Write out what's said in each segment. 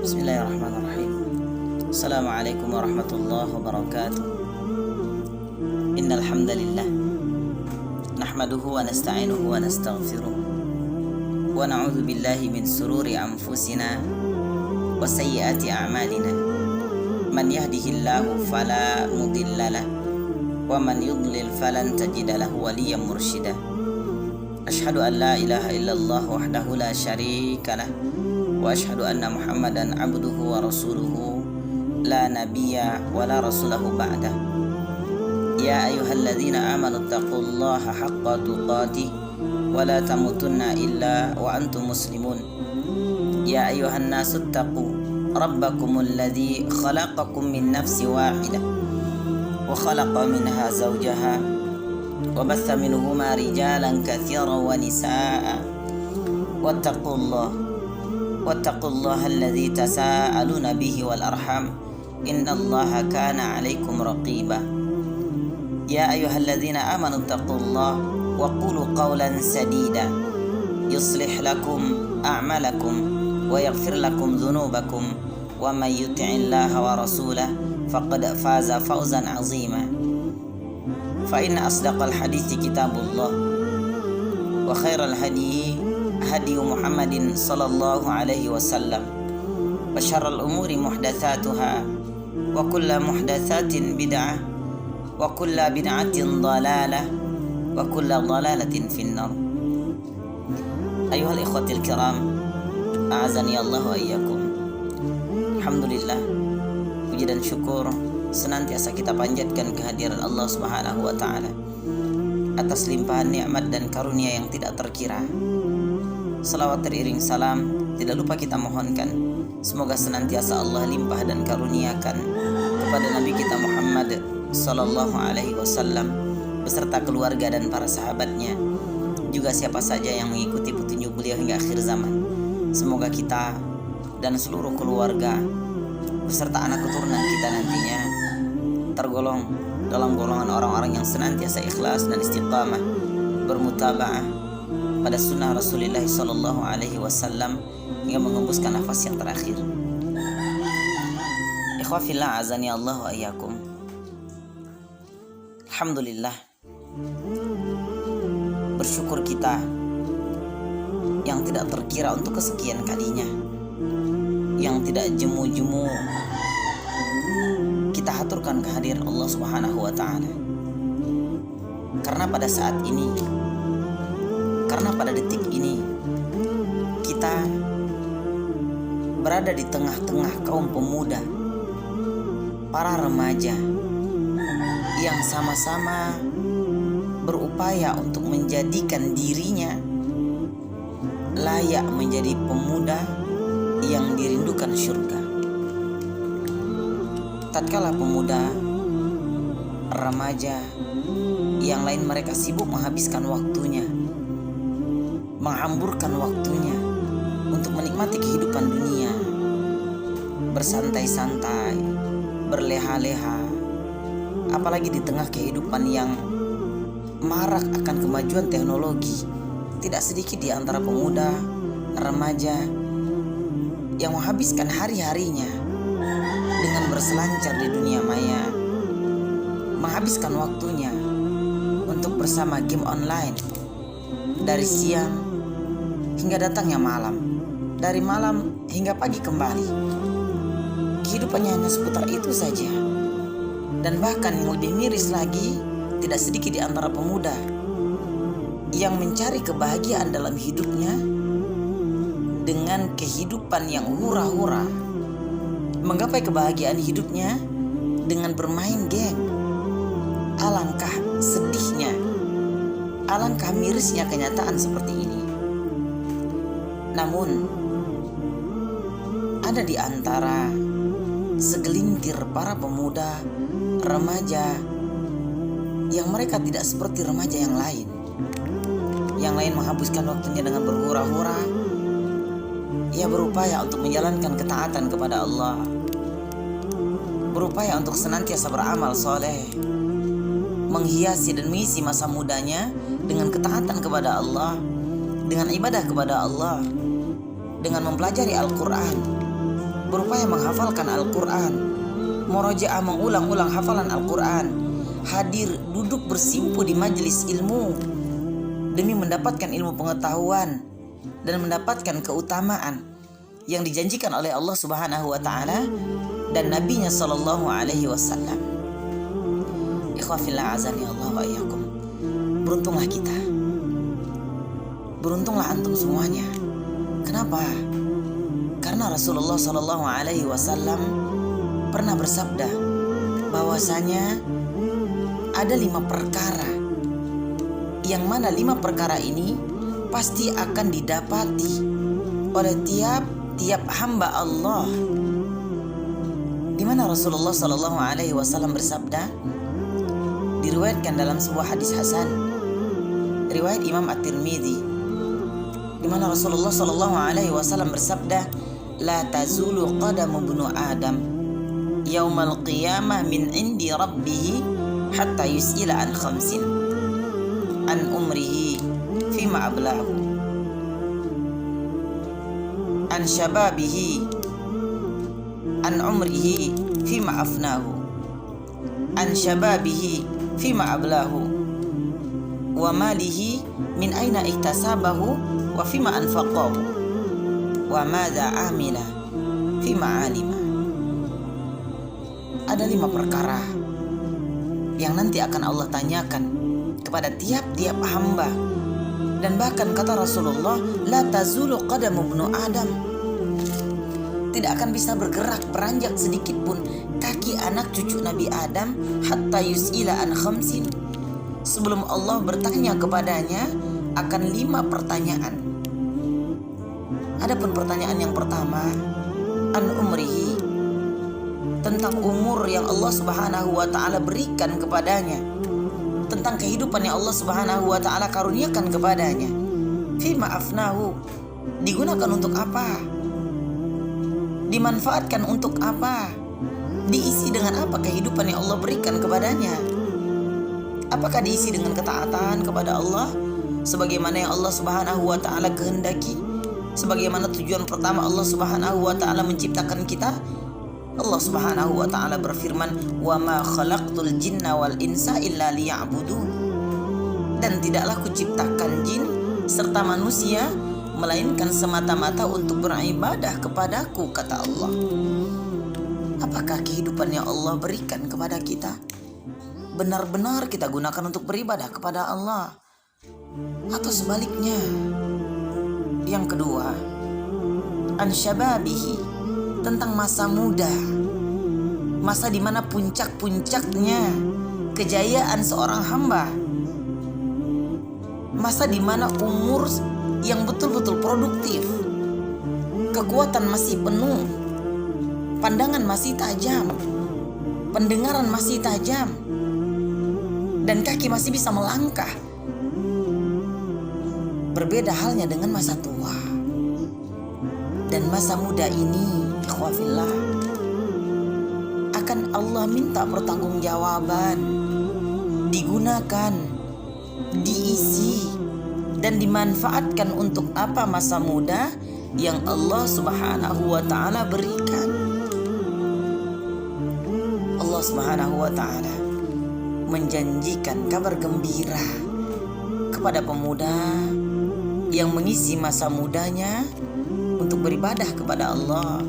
Bismillahirrahmanirrahim. Assalamualaikum warahmatullahi wabarakatuh. Innal hamdalillah nahmaduhu wa nasta'inuhu wa nastaghfiruh wa na'udzu billahi min sururi anfusina wa sayyiati a'malina. Man yahdihillahu fala mudhillalah wa man yudlil falan tajida lahu waliyyan mursyida. Ashhadu an la ilaha illallah wahdahu la syarikalah wa ashhadu anna Muhammadan abduhu wa rasuluhu la nabiyya wa la rasulahu ba'dah. Ya ayyuhalladzina amanu taqullaha haqqa tuqatih wa la tamutunna illa wa antum muslimun. Ya ayyuhan nasu taqu rabbakumul ladzi khalaqakum min nafsin wahidah wa khalaqa minha zawjaha wa batha minhuma rijalan katsiran wa nisaa'a wattaqullaha alladzi tasaaluna bihi wal arham innallaha kana 'alaikum raqiba. Ya ayyuhalladzina amanu taqullaha wa qulu qawlan sadida yuslih lakum a'malakum wa yaghfir lakum dhunubakum wa may yuti'illaha wa rasulahu faqad faza fawzan 'azima. Fa inna asdaqal hadithi kitabullah wa khairal hadi Muhammadin sallallahu alaihi wasallam wa syarral umuri muhdatsatuha wa kullu muhdatsatin bid'ah wa kullu bid'atin dhalalah wa kullu dhalalatin finnar. Ayuhal ikhwatil kiram, a'azani Allah wa iyyakum. Alhamdulillah, puji dan syukur senantiasa kita panjatkan kehadiran Allah Subhanahu wa taala atas limpahan nikmat dan karunia yang tidak terkira. Salawat teriring salam tidak lupa kita mohonkan semoga senantiasa Allah limpah dan karuniakan kepada Nabi kita Muhammad sallallahu alaihi wasallam beserta keluarga dan para sahabatnya, juga siapa saja yang mengikuti petunjuk beliau hingga akhir zaman. Semoga kita dan seluruh keluarga beserta anak keturunan kita nantinya tergolong dalam golongan orang-orang yang senantiasa ikhlas dan istiqamah bermutaba'ah pada sunnah Rasulullah sallallahu alaihi wasallam hingga mengembuskan nafas yang terakhir. Ikhwah fillah, azani Allah wa iyyakum. Alhamdulillah, bersyukur kita yang tidak terkira untuk kesekian kalinya, yang tidak jemu-jemu kita haturkan kehadiran Allah Subhanahu wa taala. Karena pada saat ini, karena pada detik ini kita berada di tengah-tengah kaum pemuda, para remaja yang sama-sama berupaya untuk menjadikan dirinya layak menjadi pemuda yang dirindukan surga. Tatkala pemuda, remaja yang lain mereka sibuk menghabiskan waktunya, menghamburkan waktunya untuk menikmati kehidupan dunia, bersantai-santai, berleha-leha, apalagi di tengah kehidupan yang marak akan kemajuan teknologi. Tidak sedikit di antara pemuda, remaja yang menghabiskan hari-harinya dengan berselancar di dunia maya, menghabiskan waktunya untuk bersama game online dari siang hingga datangnya malam, dari malam hingga pagi kembali. Kehidupannya hanya seputar itu saja. Dan bahkan yang lebih miris lagi, tidak sedikit di antara pemuda yang mencari kebahagiaan dalam hidupnya dengan kehidupan yang hura-hura, menggapai kebahagiaan hidupnya dengan bermain game. Alangkah sedihnya, alangkah mirisnya kenyataan seperti ini. Namun ada di antara segelintir para pemuda, remaja yang mereka tidak seperti remaja yang lain. Yang lain menghabiskan waktunya dengan berhura-hura. Ia berupaya untuk menjalankan ketaatan kepada Allah, berupaya untuk senantiasa beramal soleh, menghiasi dan mengisi masa mudanya dengan ketaatan kepada Allah, dengan ibadah kepada Allah, dengan mempelajari Al-Quran, berupaya menghafalkan Al-Quran, murojaah mengulang-ulang hafalan Al-Quran, hadir duduk bersimpu di majelis ilmu demi mendapatkan ilmu pengetahuan dan mendapatkan keutamaan yang dijanjikan oleh Allah Subhanahu wa taala dan nabinya sallallahu alaihi wasallam. Ikhwafillah azani Allah wa iyyakum. Beruntunglah kita. Beruntunglah antum semuanya. Kenapa? Karena Rasulullah sallallahu alaihi wasallam pernah bersabda bahwasanya ada 5 perkara yang mana 5 perkara ini pasti akan didapati oleh tiap hamba Allah. Di mana Rasulullah sallallahu alaihi wasallam bersabda, diriwayatkan dalam sebuah hadis hasan riwayat Imam At-Tirmidzi, di mana Rasulullah sallallahu alaihi wasallam bersabda, la tazulu qadamu ibnu Adam yaumal qiyamah min indi rabbih hatta yus'ila an khamsin an umrihi fima ablahu an syababihi an umrihi fima afnahu an syababihi fima ablahu wa malihi min aina iktasabahu wa fima anfaqahu wa madza amila fima alima. Ada 5 perkara yang nanti akan Allah tanyakan kepada tiap-tiap hamba, dan bahkan kata Rasulullah, la tazulu qadamu ibnu Adam, tidak akan bisa bergerak beranjak sedikit pun kaki anak cucu Nabi Adam hatta yus'ila an khamsin, sebelum Allah bertanya kepadanya akan 5 pertanyaan. Adapun pertanyaan yang pertama, an umrihi, tentang umur yang Allah Subhanahu wa taala berikan kepadanya, tentang kehidupan yang Allah Subhanahu wa taala karuniakan kepadanya. Fima afnahu, digunakan untuk apa? Dimanfaatkan untuk apa? Diisi dengan apa kehidupan yang Allah berikan kepadanya? Apakah diisi dengan ketaatan kepada Allah sebagaimana yang Allah Subhanahu wa taala kehendaki? Sebagaimana tujuan pertama Allah Subhanahu wa taala menciptakan kita. Allah Subhanahu wa taala berfirman, "Wa ma khalaqtul jinna wal insa illa liya'budun." Dan tidaklah kuciptakan jin serta manusia melainkan semata-mata untuk beribadah kepadaku, kata Allah. Apakah kehidupan yang Allah berikan kepada kita benar-benar kita gunakan untuk beribadah kepada Allah, atau sebaliknya? Yang kedua, an syababihi, tentang masa muda, masa di mana puncak-puncaknya kejayaan seorang hamba, masa di mana umur yang betul-betul produktif, kekuatan masih penuh, pandangan masih tajam, pendengaran masih tajam, dan kaki masih bisa melangkah. Berbeda halnya dengan masa tua. Dan masa muda ini, ikhwafillah, akan Allah minta pertanggungjawaban, digunakan, diisi, dan dimanfaatkan untuk apa masa muda yang Allah Subhanahu wa ta'ala berikan. Allah Subhanahu wa ta'ala menjanjikan kabar gembira kepada pemuda yang mengisi masa mudanya untuk beribadah kepada Allah,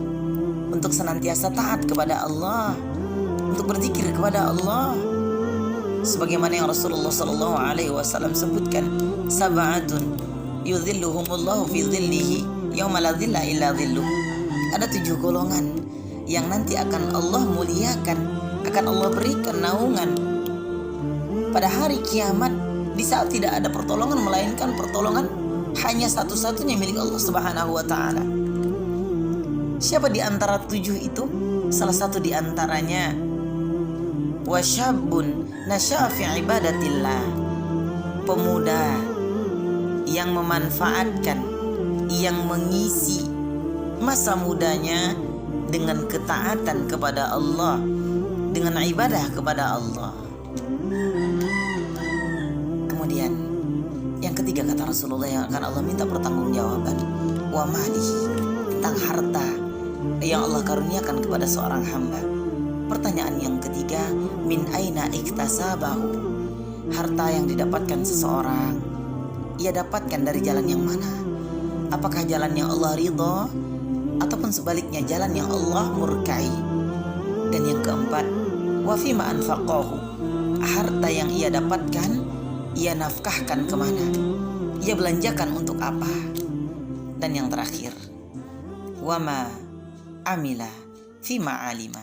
untuk senantiasa taat kepada Allah, untuk berzikir kepada Allah. Sebagaimana yang Rasulullah sallallahu alaihi wasallam sebutkan, sab'atun yudhilluhumullahu fi dhillihi yauma la dhilla illa dhilluh. Ada 7 golongan yang nanti akan Allah muliakan, akan Allah berikan naungan pada hari kiamat, di saat tidak ada pertolongan melainkan pertolongan hanya satu-satunya milik Allah Subhanahu wa ta'ala. Siapa di antara 7 itu? Salah satu di antaranya, wasyabun nasya'a fi ibadatillah, pemuda yang memanfaatkan, yang mengisi masa mudanya dengan ketaatan kepada Allah, dengan ibadah kepada Allah. Kemudian yang ketiga, kata Rasulullah, yang akan Allah minta pertanggungjawaban, wa malihi, tentang harta yang Allah Allah karuniakan kepada seorang hamba. Pertanyaan yang ketiga, min aina iktasabahu. Harta yang didapatkan seseorang, ia dapatkan dari jalan yang mana? Apakah jalan yang Allah ridha ataupun sebaliknya jalan yang Allah murkai? Dan yang keempat, wa fima anfaqahu. Harta yang ia dapatkan, ia nafkahkan kemana? Ia belanjakan untuk apa? Dan yang terakhir, wa ma amila fima alima.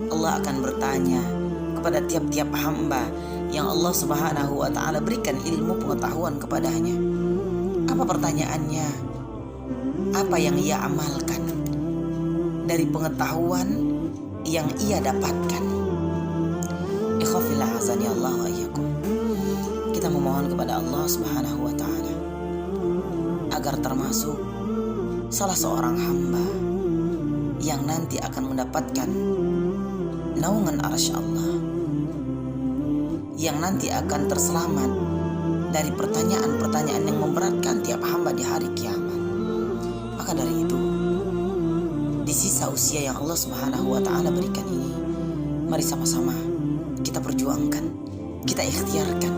Allah akan bertanya kepada tiap-tiap hamba yang Allah Subhanahu wa ta'ala berikan ilmu pengetahuan kepadanya. Apa pertanyaannya? Apa yang ia amalkan dari pengetahuan yang ia dapatkan? Ikhwafillah azani Allah wa iyyakum. Kita memohon kepada Allah Subhanahu wa ta'ala agar termasuk salah seorang hamba yang nanti akan mendapatkan naungan arsy Allah, yang nanti akan terselamat dari pertanyaan-pertanyaan yang memberatkan tiap hamba di hari kiamat. Maka dari itu, di sisa usia yang Allah Subhanahu wa ta'ala berikan ini, mari sama-sama kita perjuangkan, kita ikhtiarkan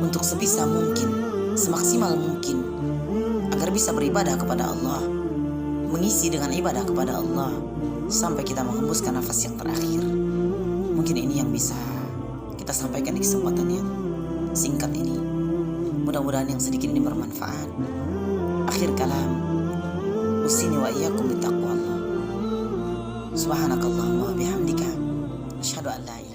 untuk sebisa mungkin, semaksimal mungkin, agar bisa beribadah kepada Allah, mengisi dengan ibadah kepada Allah sampai kita menghembuskan nafas yang terakhir. Mungkin ini yang bisa kita sampaikan di kesempatan yang singkat ini. Mudah-mudahan yang sedikit ini bermanfaat. Akhir kalam, usini wa iyyakum bittaqwallah. Subhanakallahumma wa bihamdika, asyhadu an la ilaha